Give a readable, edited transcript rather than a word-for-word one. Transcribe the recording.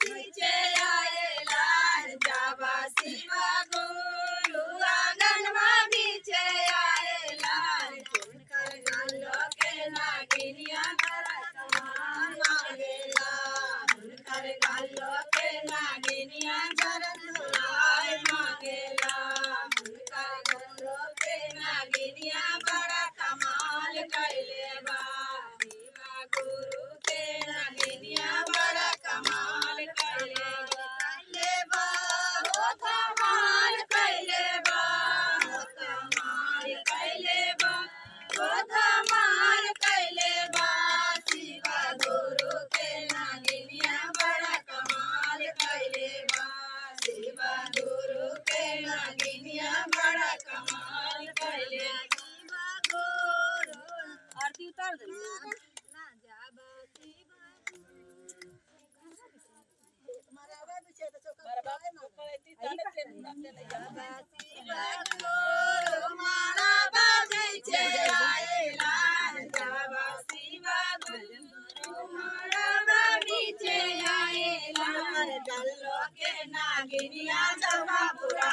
बीचे आएला जावा शिवा गुरु आंगनवा बीचे आएला चुनकर गालो के नागिनिया बरतमान मांगेला चुनकर गालो के नागिनिया बरतमान मांगेला चुनकर गालो के नागिनिया बड़ा कमाल कैले बा शिवा गुरु के नागिनिया बड़ा कमाल कैले बा हो कमाल कैले बा हो कमाल कैले बा हो कमाल कैले बा शिवा गुरु के नागिनिया बड़ा कमाल कैले बा शिवा गुरु के नागिनिया बड़ा कमाल कैले शिवा गुरु आरती उतार दे ना जाबा शिवा मारा आवे पीछे तो चौका बाबा पड़ती ताने से अपने नहीं जाबा शिवा गुरु मारा बाजे छे आएला जाबा शिवा गुरु मारा बीचे आएला जल्लो के नागिनिया जवा पुरा